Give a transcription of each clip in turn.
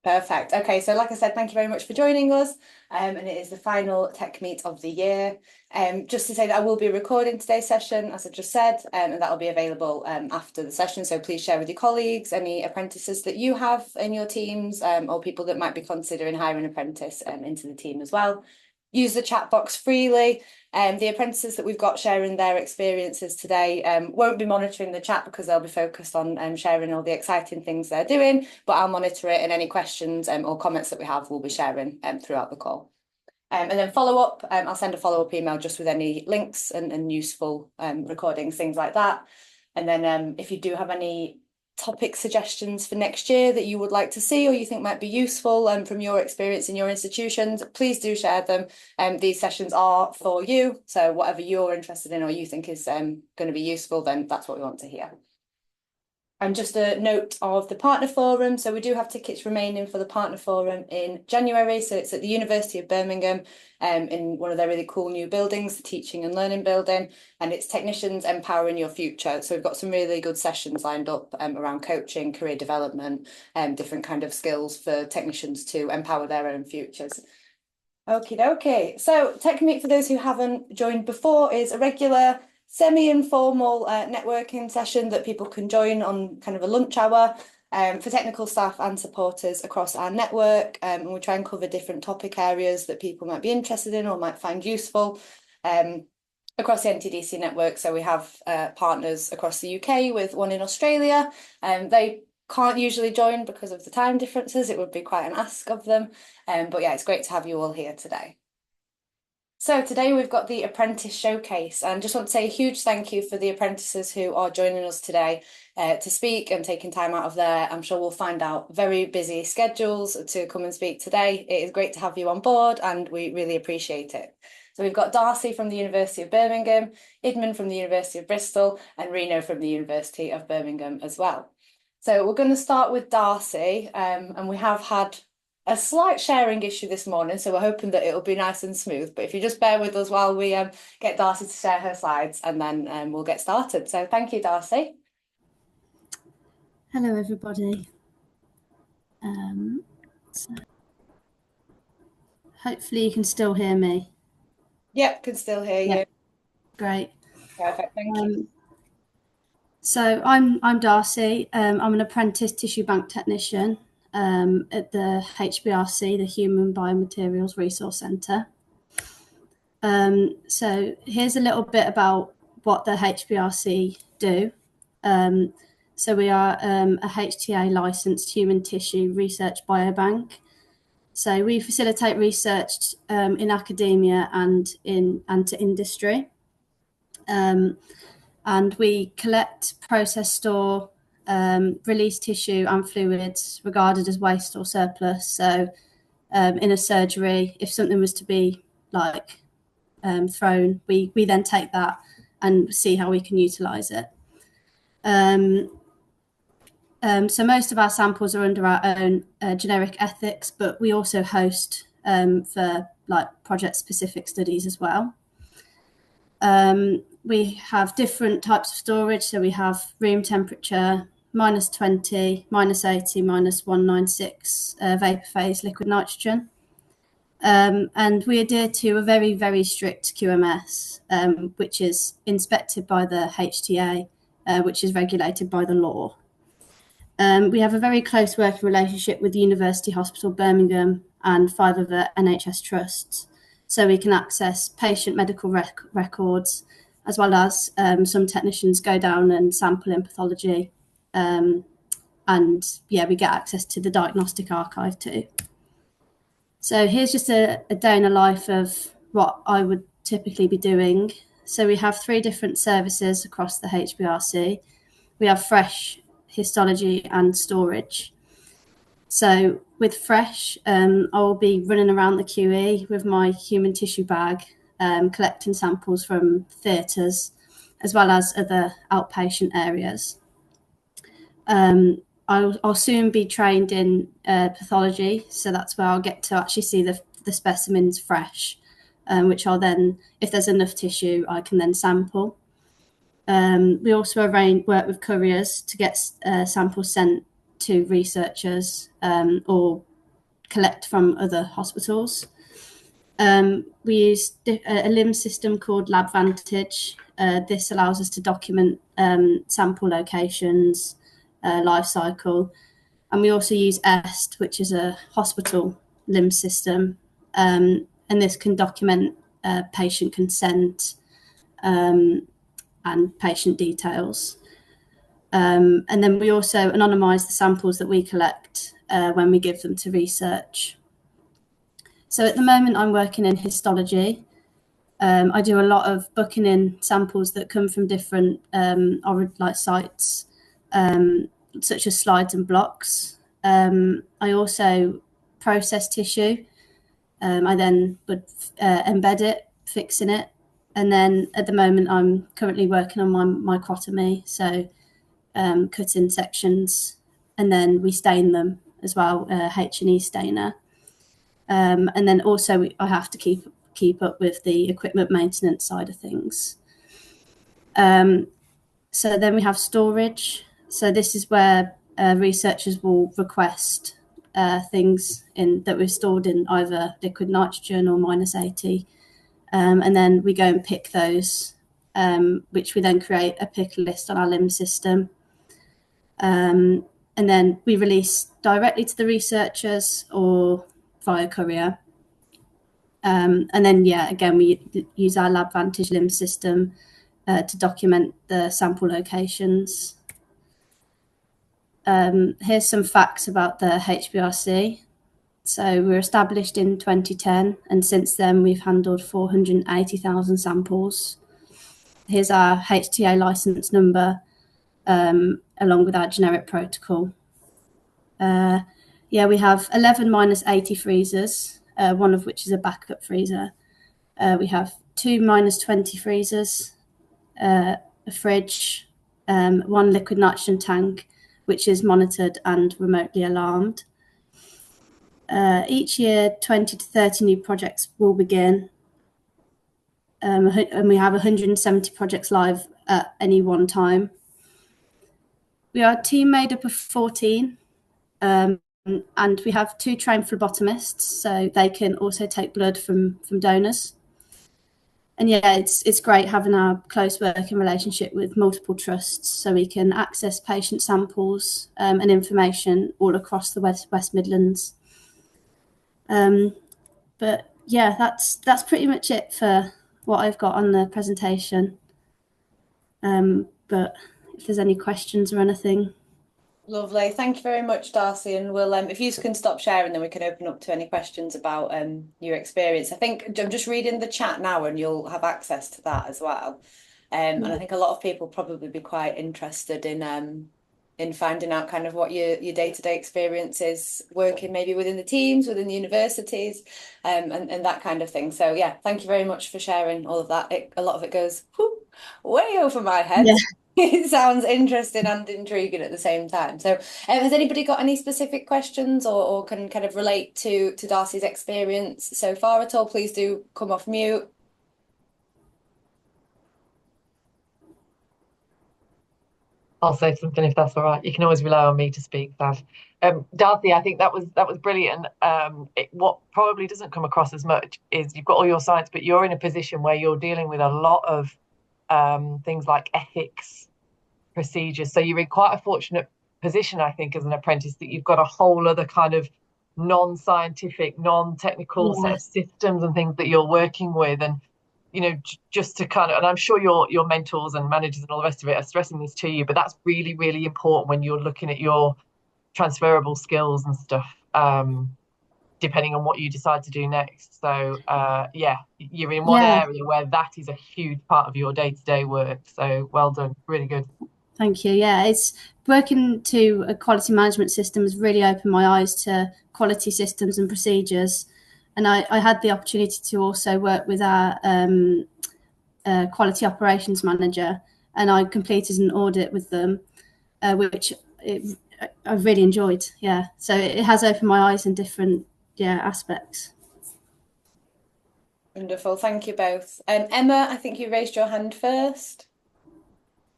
Perfect. Okay, so like I said, thank you very much for joining us. And it is the final tech meet of the year. Just to say that I will be recording today's session, as I just said, and that will be available after the session. So please share with your colleagues, any apprentices that you have in your teams, or people that might be considering hiring an apprentice into the team as well. Use the chat box freely. The apprentices that we've got sharing their experiences today won't be monitoring the chat because they'll be focused on sharing all the exciting things they're doing, but I'll monitor it, and any questions or comments that we have, we'll be sharing throughout the call. And then follow up, I'll send a follow-up email just with any links and useful recordings, things like that. And then if you do have any topic suggestions for next year that you would like to see or you think might be useful from your experience in your institutions, please do share them. These sessions are for you, so whatever you're interested in or you think is going to be useful, then that's what we want to hear. And just a note of the partner forum. So we do have tickets remaining for the partner forum in January. So it's at the University of Birmingham in one of their really cool new buildings, the Teaching and Learning Building. And it's Technicians Empowering Your Future. So we've got some really good sessions lined up around coaching, career development, different kind of skills for technicians to empower their own futures. Okie dokie. So TechMeet, for those who haven't joined before, is a regular semi-informal networking session that people can join on kind of a lunch hour for technical staff and supporters across our network. And we try and cover different topic areas that people might be interested in or might find useful across the NTDC network. So we have partners across the UK with one in Australia. They can't usually join because of the time differences. It would be quite an ask of them. But yeah, it's great to have you all here today. So today we've got the Apprentice Showcase, and just want to say a huge thank you for the apprentices who are joining us today to speak and taking time out of their, I'm sure we'll find out, very busy schedules to come and speak today. It is great to have you on board and we really appreciate it. So we've got Darcie from the University of Birmingham, Idman from the University of Bristol, and Reno from the University of Birmingham as well. So we're going to start with Darcie, and we have had a slight sharing issue this morning, so we're hoping that it'll be nice and smooth. But if you just bear with us while we get Darcie to share her slides, and then we'll get started. So thank you, Darcie. Hello, everybody. So hopefully you can still hear me. Yep, can still hear you. Great. Perfect, thank you. So I'm Darcie. I'm an apprentice tissue bank technician at the HBRC, the Human Biomaterials Resource Centre. So here's a little bit about what the HBRC do. So we are a HTA licensed human tissue research biobank. So we facilitate research in academia and to industry. And we collect, process, store, release tissue and fluids regarded as waste or surplus. So in a surgery, if something was to be thrown, we then take that and see how we can utilise it. So most of our samples are under our own generic ethics, but we also host for project-specific studies as well. We have different types of storage. So we have room temperature, -20, -80, -196 vapor phase liquid nitrogen. And we adhere to a very, very strict QMS, which is inspected by the HTA, which is regulated by the law. We have a very close working relationship with the University Hospital Birmingham and 5 other NHS trusts. So we can access patient medical records, as well as some technicians go down and sample in pathology. And yeah, we get access to the diagnostic archive too. So here's just a day in the life of what I would typically be doing. So we have 3 different services across the HBRC. We have fresh, histology and storage. So with fresh, I'll be running around the QE with my human tissue bag, collecting samples from theatres, as well as other outpatient areas. I'll soon be trained in pathology, so that's where I'll get to actually see the specimens fresh, which I'll then, if there's enough tissue, I can then sample. We also work with couriers to get samples sent to researchers or collect from other hospitals. We use a LIMS system called LabVantage. This allows us to document sample locations, life cycle. And we also use EST, which is a hospital LIMS system. And this can document patient consent and patient details. And then we also anonymise the samples that we collect when we give them to research. So at the moment, I'm working in histology. I do a lot of booking in samples that come from different sites, such as slides and blocks. I also process tissue. I then would embed it, fixing it. And then at the moment, I'm currently working on my microtomy, so cutting sections, and then we stain them as well, H&E stainer. And then also I have to keep up with the equipment maintenance side of things. So then we have storage. So this is where researchers will request things that we've stored in either liquid nitrogen or -80. And then we go and pick those, which we then create a pick list on our LIMS system. And then we release directly to the researchers or via courier. And then, again, we use our LabVantage LIMS system to document the sample locations. Here's some facts about the HBRC. So we were established in 2010, and since then we've handled 480,000 samples. Here's our HTA license number, along with our generic protocol. We have 11 -80 freezers, one of which is a backup freezer. We have 2 -20 freezers, a fridge, one liquid nitrogen tank, which is monitored and remotely alarmed. Each year, 20 to 30 new projects will begin, and we have 170 projects live at any one time. We are a team made up of 14, and we have 2 trained phlebotomists, so they can also take blood from donors. And it's great having our close working relationship with multiple trusts, so we can access patient samples and information all across the West Midlands. But that's pretty much it for what I've got on the presentation. But if there's any questions or anything. Lovely. Thank you very much, Darcie. And we'll, if you can stop sharing, then we can open up to any questions about your experience. I think I'm just reading the chat now, and you'll have access to that as well. And I think a lot of people probably be quite interested in finding out kind of what your day-to-day experience is working maybe within the teams, within the universities, and that kind of thing. So yeah, thank you very much for sharing all of that. A lot of it goes way over my head. Yeah. It sounds interesting and intriguing at the same time. So has anybody got any specific questions or can kind of relate to Darcie's experience so far at all? Please do come off mute. I'll say something if that's all right. You can always rely on me to speak, Sav. Darcie, I think that was brilliant. What probably doesn't come across as much is you've got all your science, but you're in a position where you're dealing with a lot of things like ethics, procedures. So you're in quite a fortunate position, I think, as an apprentice, that you've got a whole other kind of non-scientific, non-technical set of systems and things that you're working with. And just to kind of, and I'm sure your mentors and managers and all the rest of it are stressing this to you, but that's really, really important when you're looking at your transferable skills and stuff, depending on what you decide to do next. So you're in one area where that is a huge part of your day-to-day work. So well done, really good. Thank you. Yeah, it's working to a quality management system has really opened my eyes to quality systems and procedures. And I had the opportunity to also work with our quality operations manager, and I completed an audit with them, which I really enjoyed. Yeah, so it has opened my eyes in different aspects. Wonderful. Thank you both. Emma, I think you raised your hand first.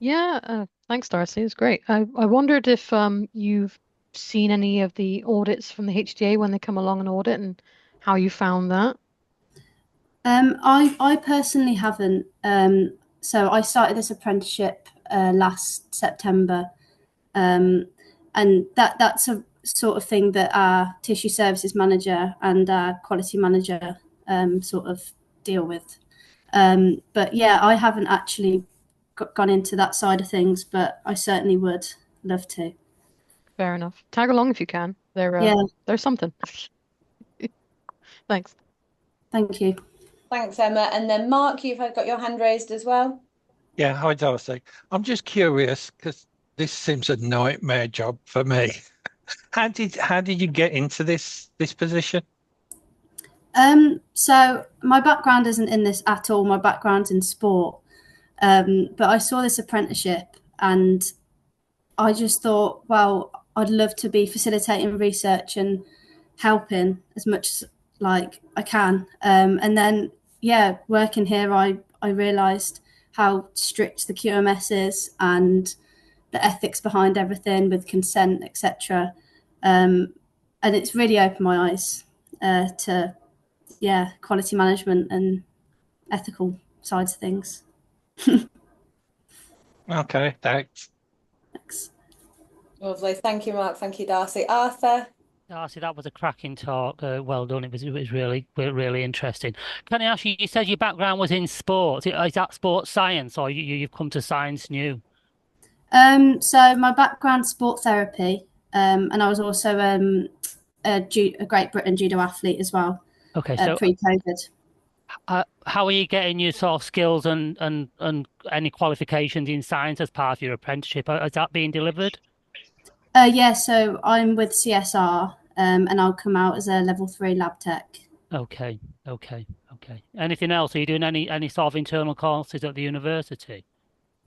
Yeah, thanks, Darcie. It's great. I wondered if you've seen any of the audits from the HDA when they come along and audit, and how you found that? I personally haven't. So I started this apprenticeship last September, and that's a sort of thing that our tissue services manager and our quality manager sort of deal with. But yeah, I haven't actually gone into that side of things, but I certainly would love to. Fair enough. Tag along if you can. Yeah, They're something. Thanks. thank you. Thanks, Emma. And then Mark, you've got your hand raised as well. Yeah, hi Darcy. I'm just curious because this seems a nightmare job for me. How did you get into this position? So my background isn't in this at all. My background's in sport. But I saw this apprenticeship and I just thought, well, I'd love to be facilitating research and helping as much as like I can. And then, yeah, working here, I realised how strict the QMS is and the ethics behind everything with consent, etc. And it's really opened my eyes to, yeah, quality management and ethical sides of things. Okay, thanks. Thanks. Lovely. Thank you, Mark. Thank you, Darcy. Arthur. Darcy, that was a cracking talk. Well done. It was really interesting. Can I ask you? You said your background was in sports. Is that sports science, or you've come to science new? So my background's sport therapy, and I was also a Great Britain judo athlete as well. Okay, so pre-COVID. How are you getting your sort of skills and any qualifications in science as part of your apprenticeship? Is that being delivered? Yeah, so I'm with CSR, and I'll come out as a level 3 lab tech. Okay. Anything else? Are you doing any sort of internal courses at the university?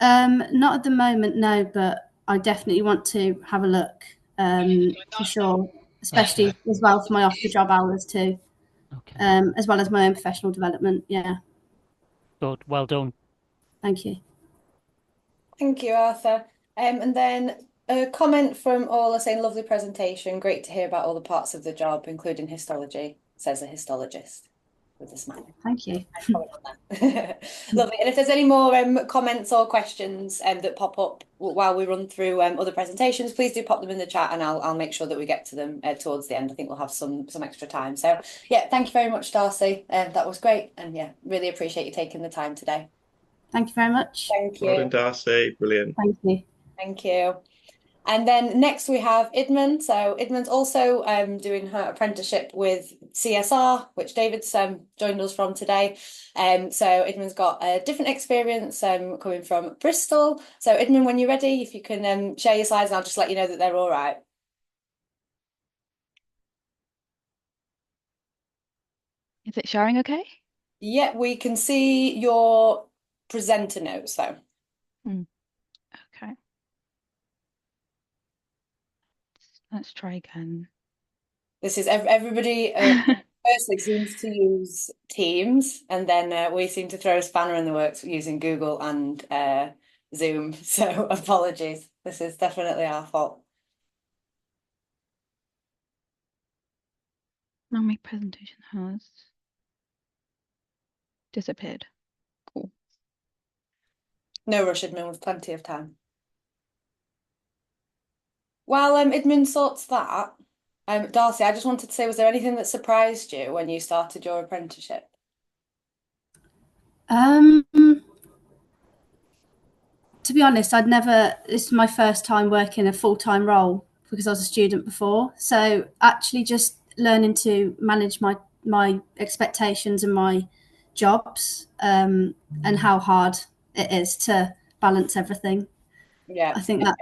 Not at the moment, no, but I definitely want to have a look, for sure, especially as well for my off-the-job hours too, as well as my own professional development. Yeah. Good. Well done. Thank you. Thank you, Arthur. And then a comment from Ola saying, lovely presentation. Great to hear about all the parts of the job, including histology, says a histologist with a smile. Thank you. Lovely. And if there's any more comments or questions that pop up while we run through other presentations, please do pop them in the chat and I'll make sure that we get to them towards the end. I think we'll have some extra time. So yeah, thank you very much, Darcy. That was great. And yeah, really appreciate you taking the time today. Thank you very much. Thank you. Well done, Darcy. Brilliant. Thank you. Thank you. And then next we have Idman. So Idman's also doing her apprenticeship with CSR, which David's joined us from today. So Idman's got a different experience coming from Bristol. So Idman, when you're ready, if you can share your slides, and I'll just let you know that they're all right. Is it sharing okay? Yeah, we can see your presenter notes though. Okay. Let's try again. This is everybody firstly seems to use Teams, and then we seem to throw a spanner in the works using Google and Zoom. So apologies. This is definitely our fault. Now my presentation has disappeared. Cool. No rush, Idman, with plenty of time. While Idman sorts that, Darcy, I just wanted to say, was there anything that surprised you when you started your apprenticeship? To be honest, this is my first time working a full-time role because I was a student before. So actually just learning to manage my expectations and my jobs, and how hard it is to balance everything. Yeah. I think that's,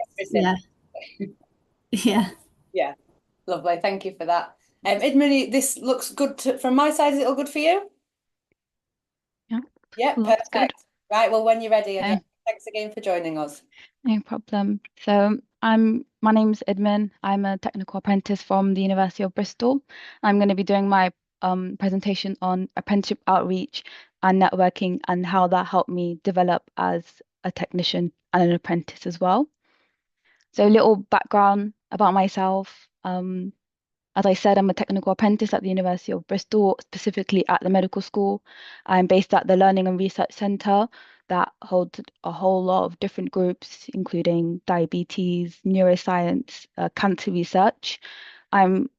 yeah. Lovely. Thank you for that. Idman, this looks good from my side. Is it all good for you? Yeah. Yeah, Looks perfect. good. Right, well, when you're ready, and Okay. yeah, thanks again for joining us. No problem. So my name's Idman. I'm a technical apprentice from the University of Bristol. I'm going to be doing my presentation on apprenticeship outreach and networking and how that helped me develop as a technician and an apprentice as well. So a little background about myself. As I said, I'm a technical apprentice at the University of Bristol, specifically at the medical school. I'm based at the Learning and Research Centre that holds a whole lot of different groups, including diabetes, neuroscience, cancer research. I'm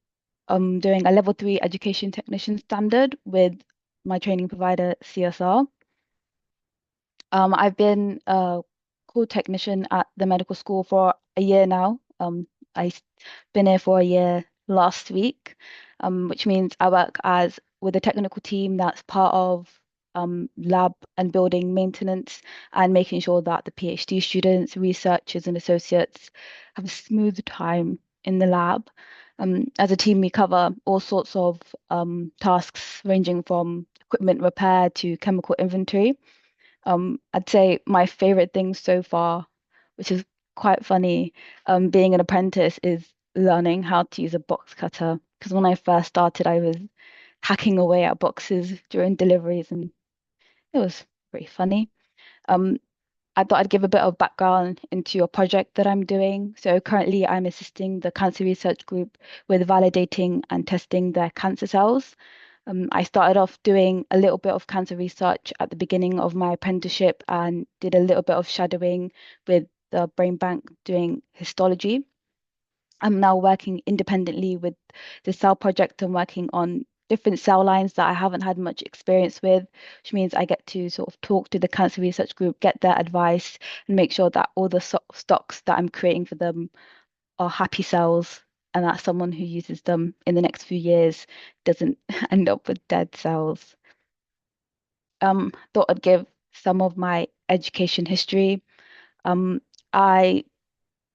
doing a level 3 education technician standard with my training provider, CSR. I've been a core technician at the medical school for a year now. I've been here for a year last week, which means I work with a technical team that's part of lab and building maintenance and making sure that the PhD students, researchers, and associates have a smooth time in the lab. As a team, we cover all sorts of tasks ranging from equipment repair to chemical inventory. I'd say my favorite thing so far, which is quite funny, being an apprentice, is learning how to use a box cutter. Because when I first started, I was hacking away at boxes during deliveries, and it was pretty funny. Um, I thought I'd give a bit of background into a project that I'm doing. So currently, I'm assisting the cancer research group with validating and testing their cancer cells. I started off doing a little bit of cancer research at the beginning of my apprenticeship and did a little bit of shadowing with the brain bank doing histology. I'm now working independently with the cell project and working on different cell lines that I haven't had much experience with, which means I get to sort of talk to the cancer research group, get their advice, and make sure that all the stocks that I'm creating for them are happy cells and that someone who uses them in the next few years doesn't end up with dead cells. Thought I'd give some of my education history. I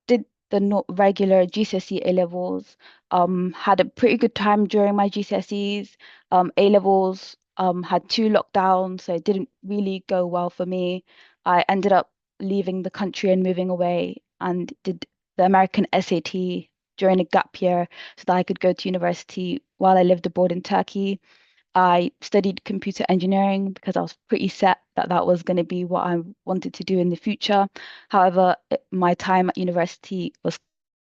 did the not regular GCSE A levels. Had a pretty good time during my GCSEs. A levels had 2 lockdowns, so it didn't really go well for me. I ended up leaving the country and moving away and did the American SAT during a gap year so that I could go to university while I lived abroad in Turkey. I studied computer engineering because I was pretty set that that was going to be what I wanted to do in the future. However, my time at university was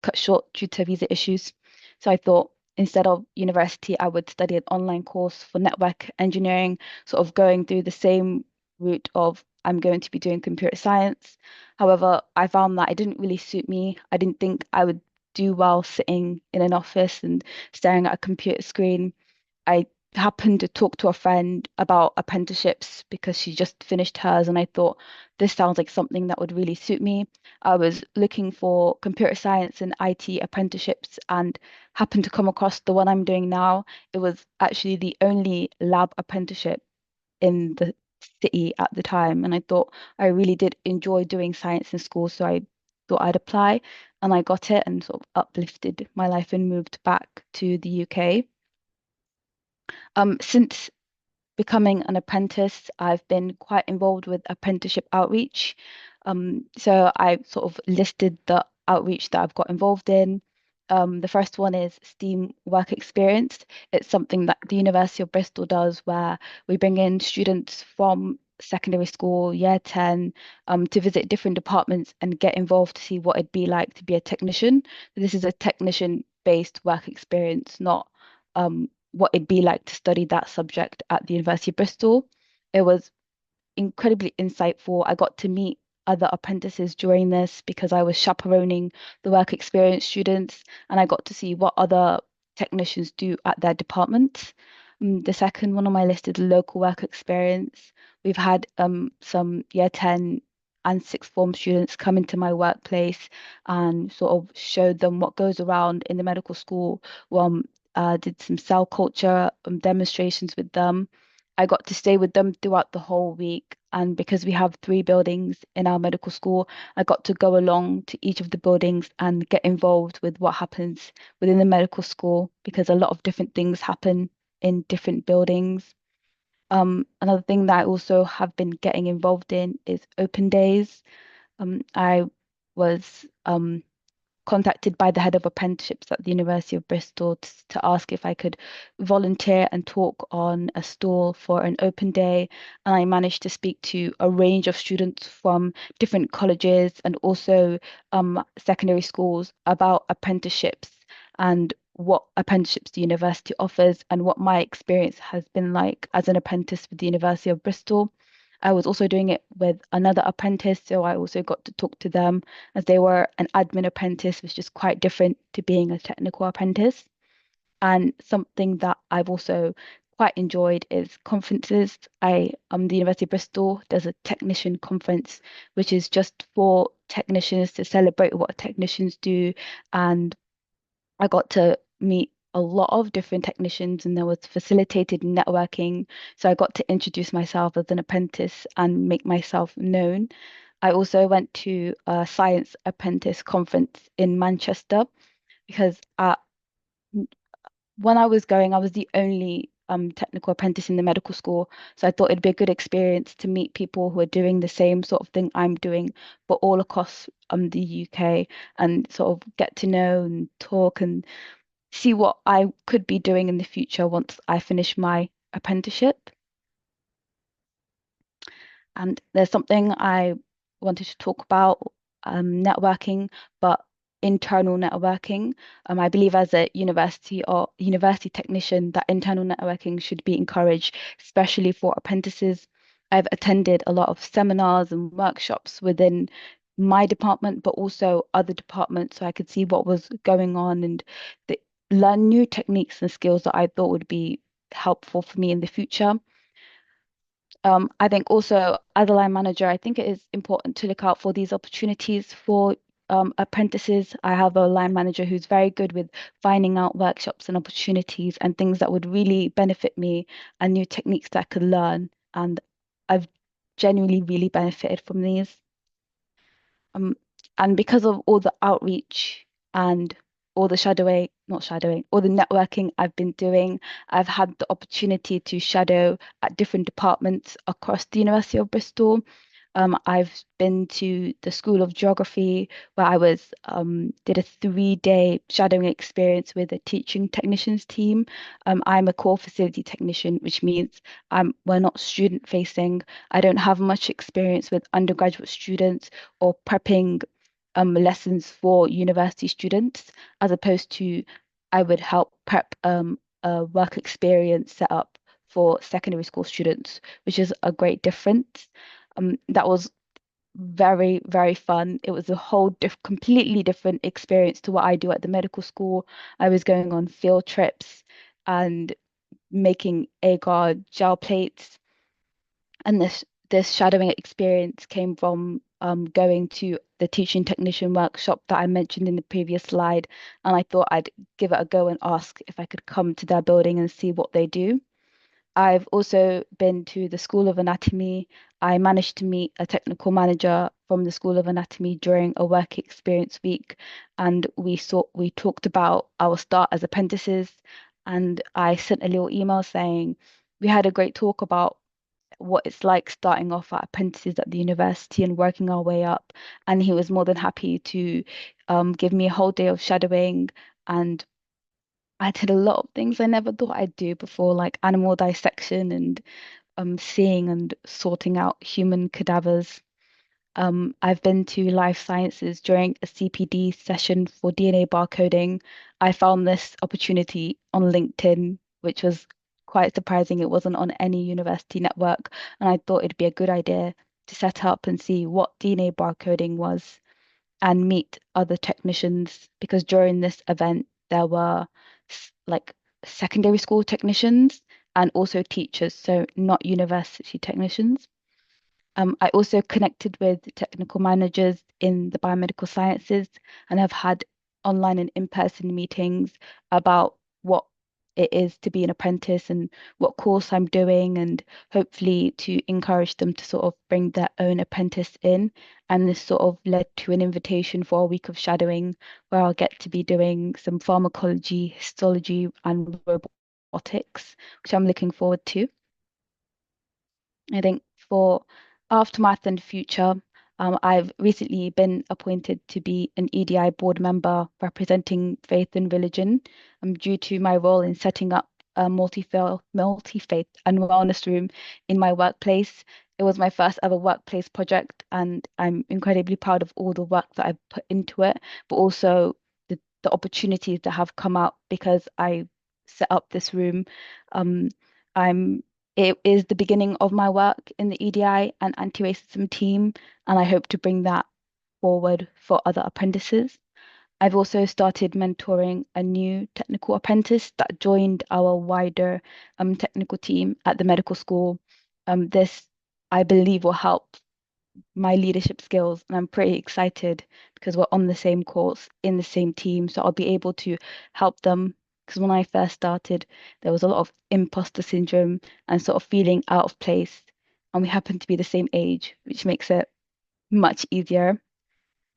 cut short due to visa issues. So I thought instead of university, I would study an online course for network engineering, sort of going through the same route of I'm going to be doing computer science. However, I found that it didn't really suit me. I didn't think I would do well sitting in an office and staring at a computer screen. I happened to talk to a friend about apprenticeships because she just finished hers, and I thought this sounds like something that would really suit me. I was looking for computer science and IT apprenticeships and happened to come across the one I'm doing now. It was actually the only lab apprenticeship in the city at the time, and I thought I really did enjoy doing science in school, so I thought I'd apply and I got it and sort of uplifted my life and moved back to the UK. Since becoming an apprentice, I've been quite involved with apprenticeship outreach. So I sort of listed the outreach that I've got involved in. The first one is STEAM work experience. It's something that the University of Bristol does where we bring in students from secondary school, year 10, to visit different departments and get involved to see what it'd be like to be a technician. This is a technician-based work experience, not what it'd be like to study that subject at the University of Bristol. It was incredibly insightful. I got to meet other apprentices during this because I was chaperoning the work experience students and I got to see what other technicians do at their departments. The second one on my list is local work experience. We've had some year 10 and sixth form students come into my workplace and sort of showed them what goes around in the medical school. Did some cell culture demonstrations with them. I got to stay with them throughout the whole week. And because we have 3 buildings in our medical school, I got to go along to each of the buildings and get involved with what happens within the medical school because a lot of different things happen in different buildings. Another thing that I also have been getting involved in is open days. I was contacted by the head of apprenticeships at the University of Bristol to ask if I could volunteer and talk on a stall for an open day. And I managed to speak to a range of students from different colleges and also secondary schools about apprenticeships and what apprenticeships the university offers and what my experience has been like as an apprentice with the University of Bristol. I was also doing it with another apprentice, so I also got to talk to them as they were an admin apprentice, which is quite different to being a technical apprentice. And something that I've also quite enjoyed is conferences. The University of Bristol does a technician conference, which is just for technicians to celebrate what technicians do. And I got to meet a lot of different technicians, and there was facilitated networking. So I got to introduce myself as an apprentice and make myself known. I also went to a science apprentice conference in Manchester because when I was going, I was the only technical apprentice in the medical school. So I thought it'd be a good experience to meet people who are doing the same sort of thing I'm doing, but all across the UK, and sort of get to know and talk and see what I could be doing in the future once I finish my apprenticeship. And there's something I wanted to talk about, networking, but internal networking. I believe as a university or university technician that internal networking should be encouraged, especially for apprentices. I've attended a lot of seminars and workshops within my department, but also other departments, so I could see what was going on and learn new techniques and skills that I thought would be helpful for me in the future. I think also as a line manager, I think it is important to look out for these opportunities for apprentices. I have a line manager who's very good with finding out workshops and opportunities and things that would really benefit me and new techniques that I could learn. And I've genuinely really benefited from these. And because of all the outreach and all the all the networking I've been doing, I've had the opportunity to shadow at different departments across the University of Bristol. I've been to the School of Geography where I did a 3-day shadowing experience with a teaching technicians team. I'm a core facility technician, which means we're not student facing. I don't have much experience with undergraduate students or prepping lessons for university students, as opposed to I would help prep a work experience set up for secondary school students, which is a great difference. That was very, very fun. It was a whole completely different experience to what I do at the medical school. I was going on field trips and making agar gel plates, and this shadowing experience came from going to the teaching technician workshop that I mentioned in the previous slide, and I thought I'd give it a go and ask if I could come to their building and see what they do. I've also been to the School of Anatomy. I managed to meet a technical manager from the School of Anatomy during a work experience week, and we talked about our start as apprentices, and I sent a little email saying we had a great talk about what it's like starting off at apprentices at the university and working our way up. And he was more than happy to give me a whole day of shadowing, and I did a lot of things I never thought I'd do before, like animal dissection and seeing and sorting out human cadavers. I've been to life sciences during a CPD session for DNA barcoding. I found this opportunity on LinkedIn, which was quite surprising. It wasn't on any university network, and I thought it'd be a good idea to set up and see what DNA barcoding was and meet other technicians, because during this event there were like secondary school technicians and also teachers, so not university technicians. I also connected with technical managers in the biomedical sciences and have had online and in-person meetings about what it is to be an apprentice and what course I'm doing, and hopefully to encourage them to sort of bring their own apprentice in. And this sort of led to an invitation for a week of shadowing where I'll get to be doing some pharmacology, histology, and robotics, which I'm looking forward to. I think for aftermath and future, I've recently been appointed to be an EDI board member representing faith and religion, due to my role in setting up a multi-faith and wellness room in my workplace. It was my first ever workplace project, and I'm incredibly proud of all the work that I've put into it, but also the opportunities that have come out because I set up this room. I'm it is the beginning of my work in the EDI and anti-racism team, and I hope to bring that forward for other apprentices. I've also started mentoring a new technical apprentice that joined our wider technical team at the medical school. This, I believe, will help my leadership skills, and I'm pretty excited because we're on the same course in the same team, so I'll be able to help them. Because when I first started, there was a lot of imposter syndrome and sort of feeling out of place, and we happen to be the same age, which makes it much easier.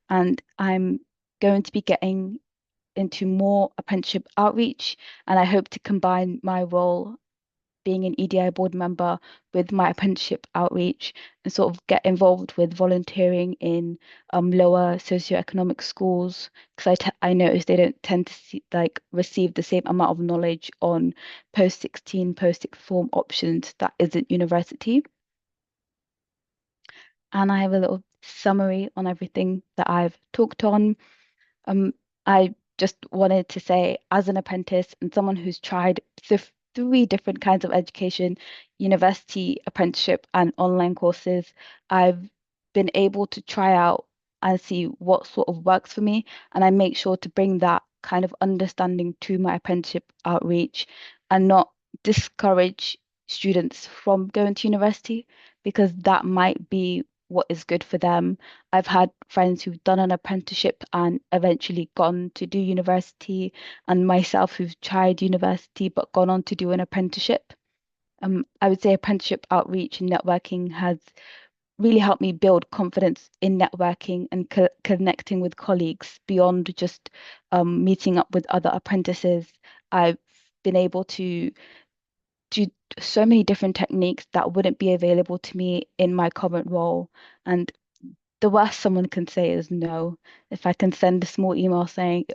And I'm going to be getting into more apprenticeship outreach, and I hope to combine my role being an EDI board member with my apprenticeship outreach and sort of get involved with volunteering in lower socioeconomic schools, because I noticed they don't tend to receive the same amount of knowledge on post 16, post sixth form options that isn't university. And I have a little summary on everything that I've talked on. I just wanted to say, as an apprentice and someone who's tried three different kinds of education, university, apprenticeship, and online courses, I've been able to try out and see what sort of works for me. And I make sure to bring that kind of understanding to my apprenticeship outreach and not discourage students from going to university, because that might be what is good for them. I've had friends who've done an apprenticeship and eventually gone to do university, and myself who've tried university but gone on to do an apprenticeship. I would say apprenticeship outreach and networking has really helped me build confidence in networking and connecting with colleagues beyond just meeting up with other apprentices. I've been able to do so many different techniques that wouldn't be available to me in my current role. And the worst someone can say is no. If I can send a small email saying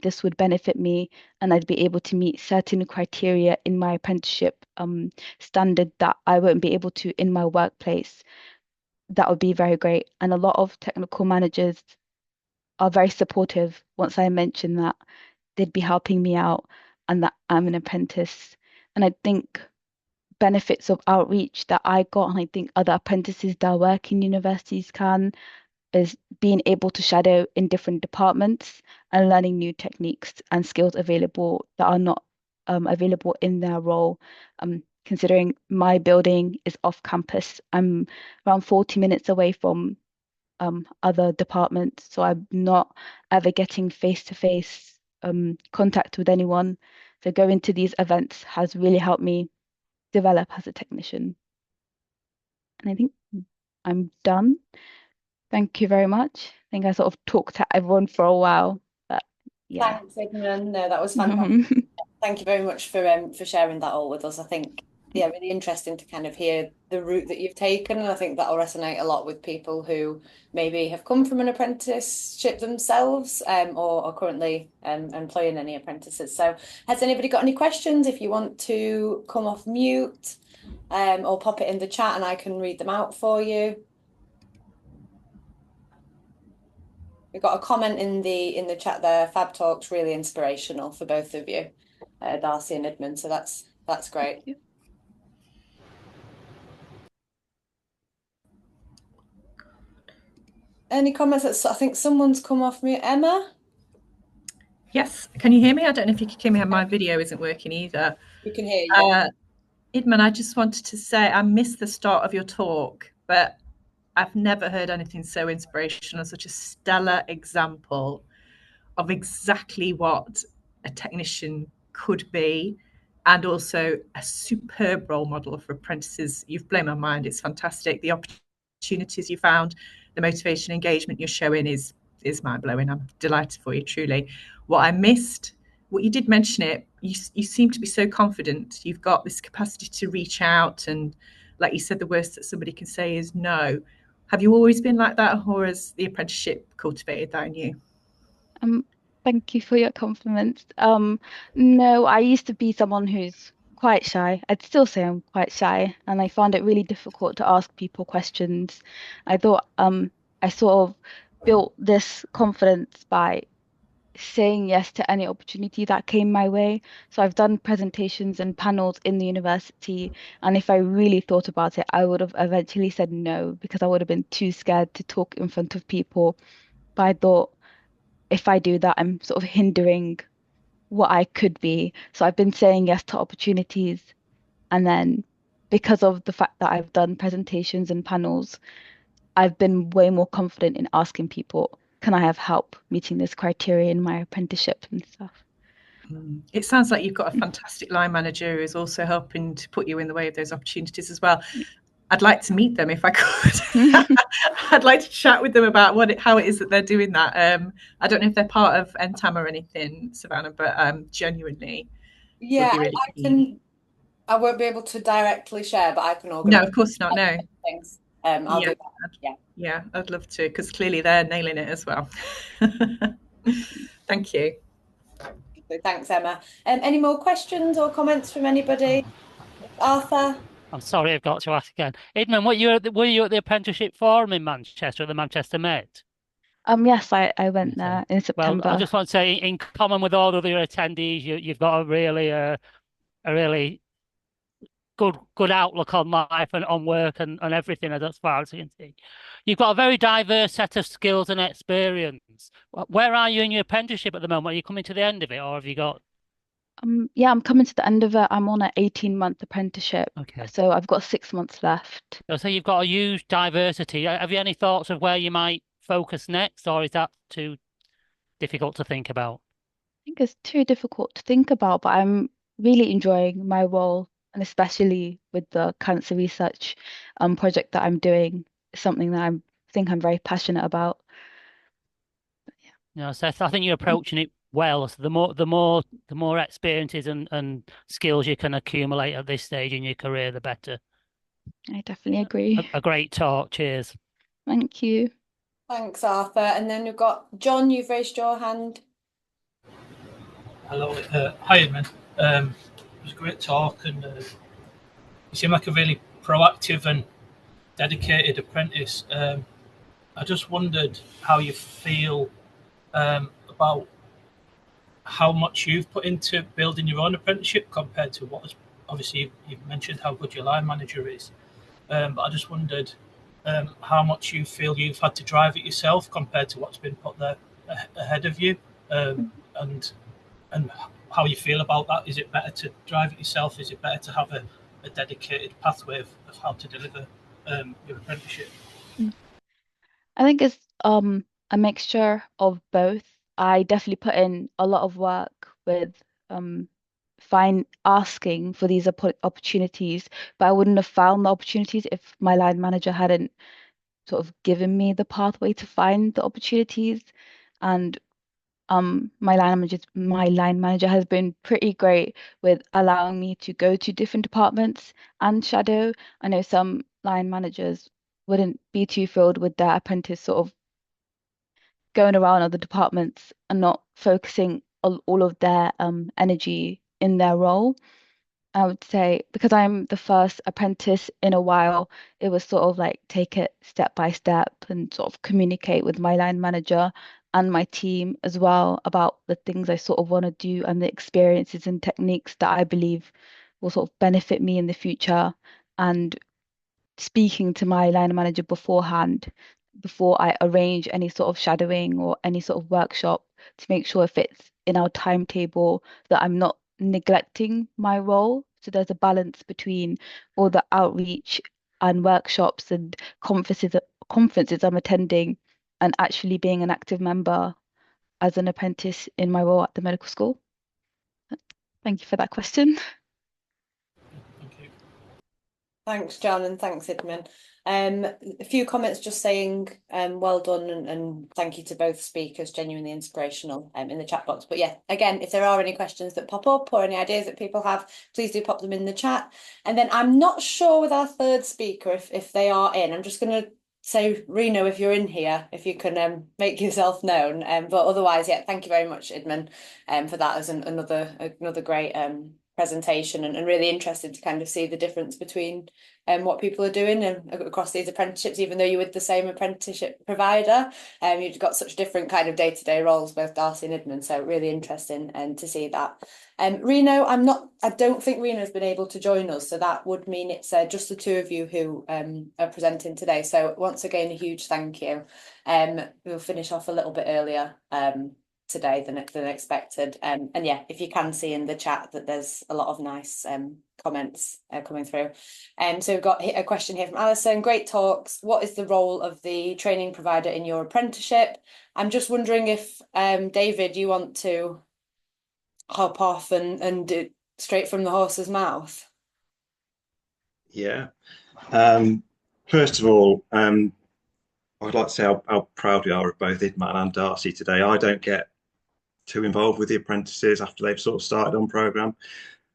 this would benefit me and I'd be able to meet certain criteria in my apprenticeship standard that I won't be able to in my workplace, that would be very great. And a lot of technical managers are very supportive once I mention that they'd be helping me out and that I'm an apprentice. And I think benefits of outreach that I got, and I think other apprentices that work in universities can, is being able to shadow in different departments and learning new techniques and skills available that are not available in their role. Considering my building is off campus, I'm around 40 minutes away from other departments, so I'm not ever getting face-to-face contact with anyone. So going to these events has really helped me develop as a technician. And I think I'm done. Thank you very much. I think I sort of talked to everyone for a while, but yeah. Thanks, Idman. No, that was fantastic. Thank you very much for sharing that all with us. I think, yeah, really interesting to kind of hear the route that you've taken, and I think that'll resonate a lot with people who maybe have come from an apprenticeship themselves, or are currently employing any apprentices. So, has anybody got any questions? If you want to come off mute, or pop it in the chat, and I can read them out for you. We've got a comment in the chat there. Fab Talk's really inspirational for both of you, Darcie and Idman. So that's great. Any comments? I think someone's come off mute. Emma? Yes. Can you hear me? I don't know if you can hear me. My video isn't working either. We can hear you. Idman, I just wanted to say I missed the start of your talk, but I've never heard anything so inspirational, such a stellar example of exactly what a technician could be, and also a superb role model for apprentices. You've blown my mind. It's fantastic. The opportunities you found, the motivation, engagement you're showing is mind-blowing. I'm delighted for you, truly. What I missed, what you did mention it, you seem to be so confident. You've got this capacity to reach out, and like you said, the worst that somebody can say is no. Have you always been like that, or has the apprenticeship cultivated that in you? Thank you for your compliments. No, I used to be someone who's quite shy. I'd still say I'm quite shy, and I found it really difficult to ask people questions. I thought I sort of built this confidence by saying yes to any opportunity that came my way. So I've done presentations and panels in the university, and if I really thought about it, I would have eventually said no because I would have been too scared to talk in front of people. But I thought if I do that, I'm sort of hindering what I could be. So I've been saying yes to opportunities. And then because of the fact that I've done presentations and panels, I've been way more confident in asking people, can I have help meeting this criteria in my apprenticeship and stuff? It sounds like you've got a fantastic line manager who is also helping to put you in the way of those opportunities as well. I'd like to meet them if I could. I'd like to chat with them about how it is that they're doing that. I don't know if they're part of NTAM or anything, Savannah, but genuinely would be really keen. I won't be able to directly share, but I can No, organise of course not. No. things. I'll do Yeah. that. Yeah, I'd love to, because clearly they're nailing it as well. Thank you. So thanks, Emma. Any more questions or comments from anybody? Arthur? I'm sorry, I've got to ask again. Idman, were you at the apprenticeship forum in Manchester at the Manchester Met? Yes, I went there in Well, September. I just want to say, in common with all other attendees, you've got a really good outlook on life and on work and everything as far as you can see. You've got a very diverse set of skills and experience. Where are you in your apprenticeship at the moment? Are you coming to the end of it, or have you got? Yeah, I'm coming to the end of it. I'm on an 18-month apprenticeship, Okay. so I've got 6 months left. So you've got a huge diversity. Have you any thoughts of where you might focus next, or is that too difficult to think about? I think it's too difficult to think about, but I'm really enjoying my role, and especially with the cancer research project that I'm doing, something that I think I'm very passionate about. You know, Seth, I think you're approaching it well. So the more experiences and skills you can accumulate at this stage in your career, the better. I definitely agree. A great talk. Cheers. Thank you. Thanks, Arthur. And then we've got John, you've raised your hand. Hello, hi Edmund. It was a great talk, and you seem like a really proactive and dedicated apprentice. I just wondered how you feel about how much you've put into building your own apprenticeship compared to what was obviously you've mentioned how good your line manager is, but I just wondered how much you feel you've had to drive it yourself compared to what's been put there ahead of you, and how you feel about that. Is it better to drive it yourself? Is it better to have a dedicated pathway of how to deliver your apprenticeship? I think it's a mixture of both. I definitely put in a lot of work with asking for these opportunities, but I wouldn't have found the opportunities if my line manager hadn't sort of given me the pathway to find the opportunities. And my line manager has been pretty great with allowing me to go to different departments and shadow. I know some line managers wouldn't be too thrilled with their apprentice sort of going around other departments and not focusing all of their energy in their role. I would say because I'm the first apprentice in a while, it was sort of like take it step by step and sort of communicate with my line manager and my team as well about the things I sort of want to do and the experiences and techniques that I believe will sort of benefit me in the future. And speaking to my line manager beforehand, before I arrange any sort of shadowing or any sort of workshop to make sure if it's in our timetable that I'm not neglecting my role. So there's a balance between all the outreach and workshops and conferences I'm attending and actually being an active member as an apprentice in my role at the medical school. Thank you for that question. Thank you. Thanks, John, and thanks, Idman. A few comments just saying well done and thank you to both speakers, genuinely inspirational in the chat box. But yeah, again, if there are any questions that pop up or any ideas that people have, please do pop them in the chat. And then I'm not sure with our third speaker if they are in. I'm just going to So Reno, if you're in here, if you can make yourself known. But otherwise, yeah, thank you very much, Idman, for that as another great presentation, and really interested to kind of see the difference between what people are doing across these apprenticeships, even though you're with the same apprenticeship provider. You've got such different kind of day-to-day roles, both Darcie and Idman, so really interesting to see that. Reno, I don't think Reno's been able to join us, so that would mean it's just the two of you who are presenting today. So once again, a huge thank you. We'll finish off a little bit earlier today than expected. And yeah, if you can see in the chat that there's a lot of nice comments coming through. So we've got a question here from Alison. Great talks. What is the role of the training provider in your apprenticeship? I'm just wondering if David, you want to hop off and do straight from the horse's mouth. Yeah. First of all, I'd like to say how proud we are of both Idman and Darcie today. I don't get too involved with the apprentices after they've sort of started on programme,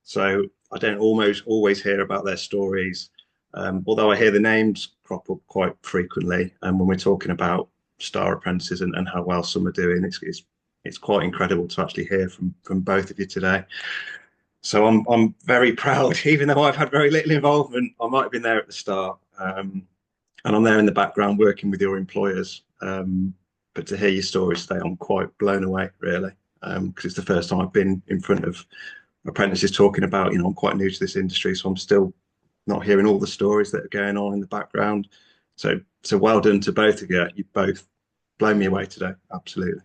so I don't always hear about their stories, although I hear the names crop up quite frequently. And when we're talking about star apprentices and how well some are doing, it's quite incredible to actually hear from both of you today. So I'm very proud, even though I've had very little involvement. I might have been there at the start, and I'm there in the background working with your employers. But to hear your stories today, I'm quite blown away, really, because it's the first time I've been in front of apprentices talking about, I'm quite new to this industry, so I'm still not hearing all the stories that are going on in the background. So well done to both of you. You both blown me away today, absolutely.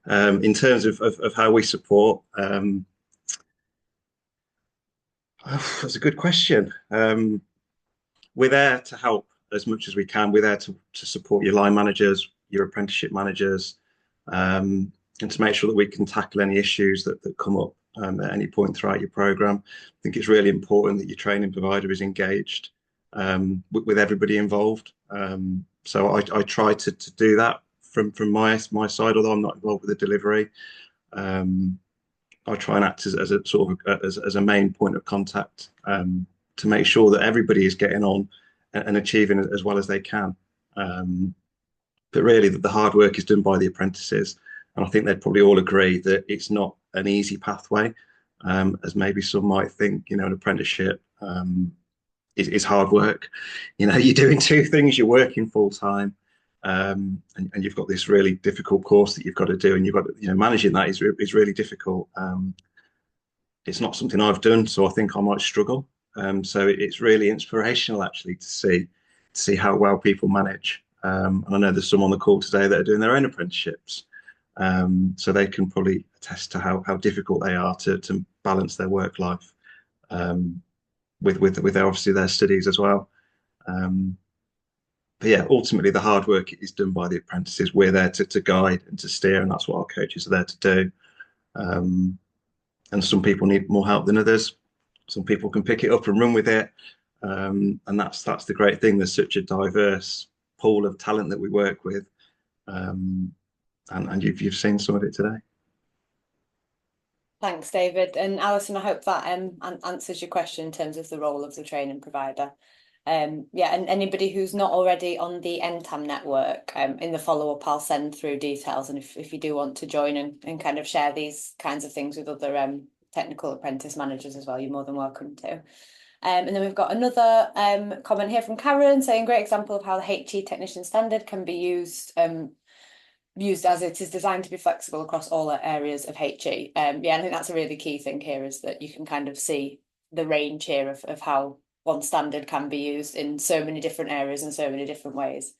In terms of how we support, that's a good question. We're there to help as much as we can. We're there to support your line managers, your apprenticeship managers, and to make sure that we can tackle any issues that come up at any point throughout your programme. I think it's really important that your training provider is engaged with everybody involved. So I try to do that from my side, although I'm not involved with the delivery. I try and act as a sort of as a main point of contact to make sure that everybody is getting on and achieving as well as they can. But really, the hard work is done by the apprentices, and I think they'd probably all agree that it's not an easy pathway, as maybe some might think. An apprenticeship is hard work. You're doing two things. You're working full time, and you've got this really difficult course that you've got to do, and you've got managing that is really difficult. It's not something I've done, so I think I might struggle. So it's really inspirational actually to see how well people manage. And I know there's some on the call today that are doing their own apprenticeships, so they can probably attest to how difficult they are to balance their work life with obviously their studies as well. But yeah, ultimately the hard work is done by the apprentices. We're there to guide and to steer, and that's what our coaches are there to do. And some people need more help than others. Some people can pick it up and run with it, and that's the great thing. There's such a diverse pool of talent that we work with, and you've seen some of it today. Thanks, David. And Alison, I hope that answers your question in terms of the role of the training provider. Yeah, and anybody who's not already on the NTAM network, in the follow-up I'll send through details, and if you do want to join and kind of share these kinds of things with other technical apprentice managers as well, you're more than welcome to. And then we've got another comment here from Karen saying, great example of how the HE technician standard can be used as it is designed to be flexible across all areas of HE. Yeah, I think that's a really key thing here, is that you can kind of see the range here of how one standard can be used in so many different areas and so many different ways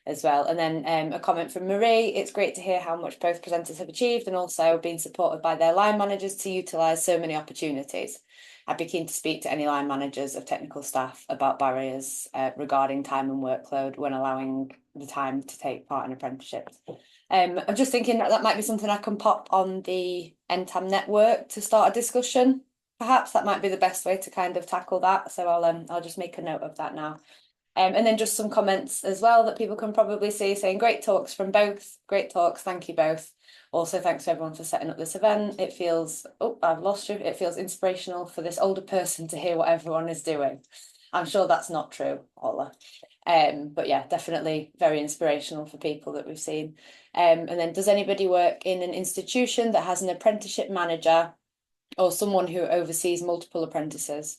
as well. And then a comment from Marie, it's great to hear how much both presenters have achieved and also been supported by their line managers to utilise so many opportunities. I'd be keen to speak to any line managers of technical staff about barriers regarding time and workload when allowing the time to take part in apprenticeships. I'm just thinking that might be something I can pop on the NTAM network to start a discussion. Perhaps that might be the best way to kind of tackle that. So I'll just make a note of that now. And then just some comments as well that people can probably see, saying great talks from both. Great talks, thank you both. Also, thanks to everyone for setting up this event. It feels, oh, I've lost you. It feels inspirational for this older person to hear what everyone is doing. I'm sure that's not true, Ola. But yeah, definitely very inspirational for people that we've seen. And then, does anybody work in an institution that has an apprenticeship manager or someone who oversees multiple apprentices?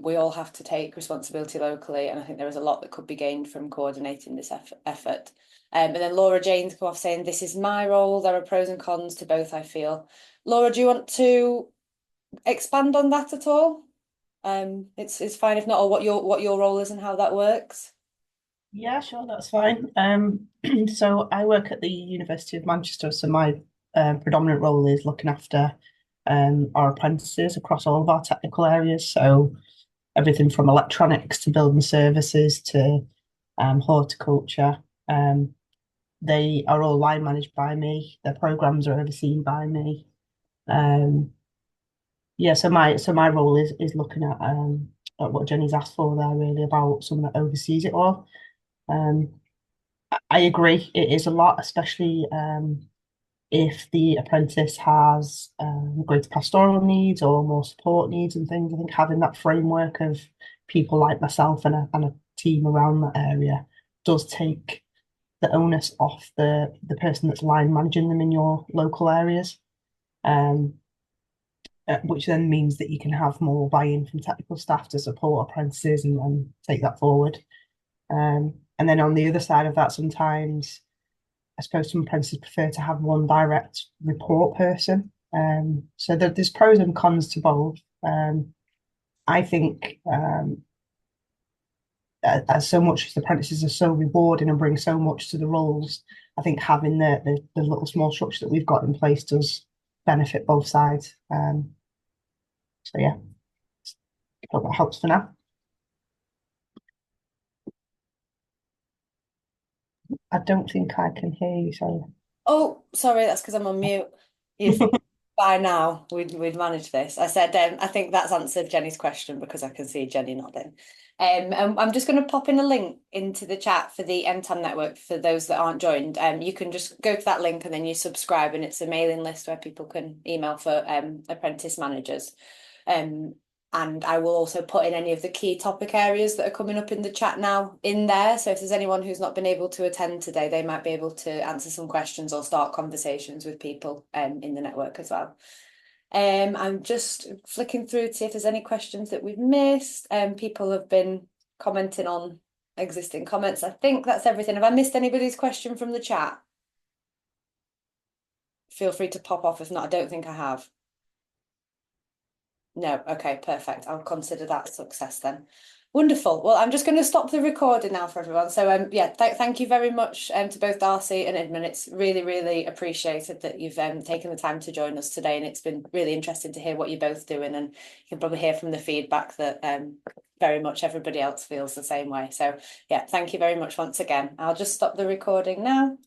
We all have to take responsibility locally, and I think there is a lot that could be gained from coordinating this effort. And then Laura Jane's come off saying, this is my role. There are pros and cons to both, I feel. Laura, do you want to expand on that at all? It's fine if not, or what your role is and how that works. Yeah, sure, that's fine. So I work at the University of Manchester, so my predominant role is looking after our apprentices across all of our technical areas. So everything from electronics to building services to horticulture. They are all line managed by me. Their programs are overseen by me. Yeah, so my role is looking at what Jenny's asked for there, really, about someone that oversees it all. I agree, it is a lot, especially if the apprentice has greater pastoral needs or more support needs and things. I think having that framework of people like myself and a team around that area does take the onus off the person that's line managing them in your local areas. Which then means that you can have more buy-in from technical staff to support apprentices and take that forward. And then on the other side of that, sometimes I suppose some apprentices prefer to have one direct report person. So there's pros and cons to both. I think as so much as the apprentices are so rewarding and bring so much to the roles, I think having the little small structure that we've got in place does benefit both sides. So yeah, I hope that helps for now. I don't think I can hear you, sorry. Oh, sorry, that's because I'm on mute. You'd think by now we'd manage this. I said I think that's answered Jenny's question because I can see Jenny nodding. And I'm just going to pop in a link into the chat for the MTAM network for those that aren't joined. You can just go to that link and then you subscribe, and it's a mailing list where people can email for apprentice managers. And I will also put in any of the key topic areas that are coming up in the chat now in there. So if there's anyone who's not been able to attend today, they might be able to answer some questions or start conversations with people in the network as well. I'm just flicking through to see if there's any questions that we've missed. People have been commenting on existing comments. I think that's everything. Have I missed anybody's question from the chat? Feel free to pop off. If not, I don't think I have. No, okay, perfect. I'll consider that a success then. Wonderful. Well, I'm just going to stop the recording now for everyone. So yeah, thank you very much to both Darcie and Idman. It's really, really appreciated that you've taken the time to join us today, and it's been really interesting to hear what you're both doing, and you can probably hear from the feedback that very much everybody else feels the same way. So yeah, thank you very much once again. I'll just stop the recording now.